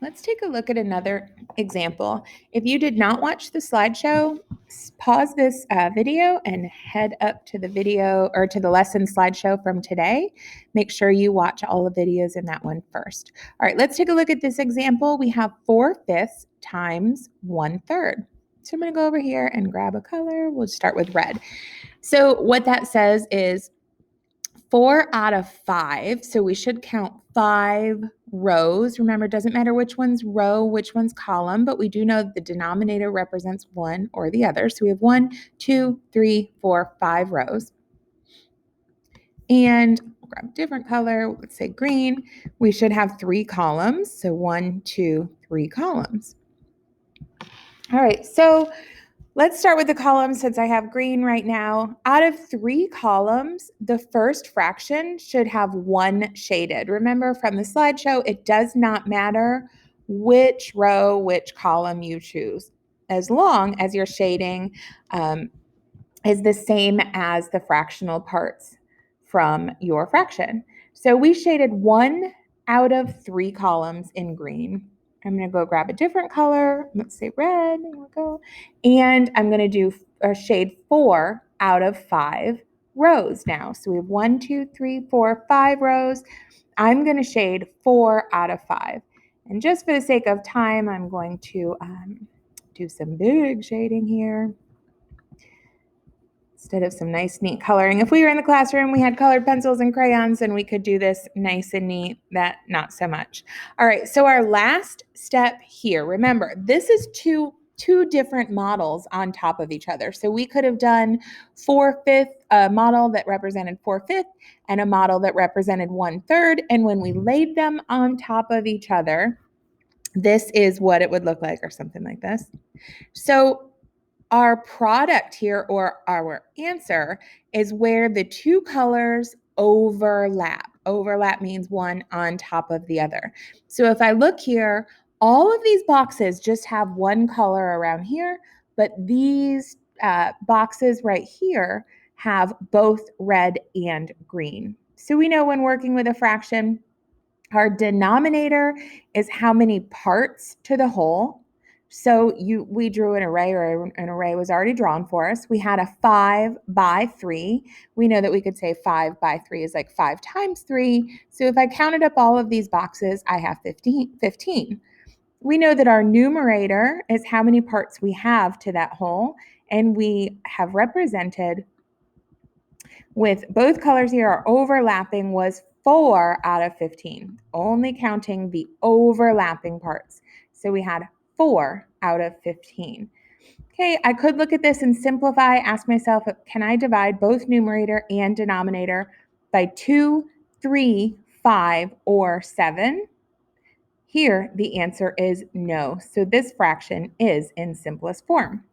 Let's take a look at another example. If you did not watch the slideshow, pause this video and head up to the video or to the lesson slideshow from today. Make sure you watch all the videos in that one first. All right, let's take a look at this example. We have 4/5 times 1/3. So I'm going to go over here and grab a color. We'll start with red. So what that says is 4 out of 5, so we should count 5 rows. Remember, it doesn't matter which one's row, which one's column, but we do know that the denominator represents one or the other. So we have 1, 2, 3, 4, 5 rows. And we'll grab a different color, let's say green. We should have 3 columns, so 1, 2, 3 columns. All right, so let's start with the columns since I have green right now. Out of 3 columns, the first fraction should have 1 shaded. Remember from the slideshow, it does not matter which row, which column you choose, as long as your shading is the same as the fractional parts from your fraction. So we shaded 1 out of 3 columns in green. I'm going to go grab a different color. Let's say red. There we go. And I'm going to do shade 4 out of 5 rows now. So we have 1, 2, 3, 4, 5 rows. I'm going to shade 4 out of 5. And just for the sake of time, I'm going to do some big shading here instead of some nice, neat coloring. If we were in the classroom, we had colored pencils and crayons, and we could do this nice and neat. That not so much. All right, so our last step here, remember, this is two different models on top of each other. So we could have done 4/5, a model that represented 4/5 and a model that represented 1/3. And when we laid them on top of each other, this is what it would look like, or something like this. So our product here, or our answer, is where the 2 colors overlap. Overlap means one on top of the other. So if I look here, all of these boxes just have 1 color around here, but these boxes right here have both red and green. So we know when working with a fraction, our denominator is how many parts to the whole. So we drew an array, or an array was already drawn for us. We had a 5 by 3. We know that we could say 5 by 3 is like 5 times 3. So if I counted up all of these boxes, I have 15. We know that our numerator is how many parts we have to that whole, and we have represented with both colors here are overlapping was 4 out of 15, only counting the overlapping parts. So we had 4 out of 15. Okay, I could look at this and simplify, ask myself, can I divide both numerator and denominator by 2, 3, 5, or 7? Here, the answer is no. So this fraction is in simplest form.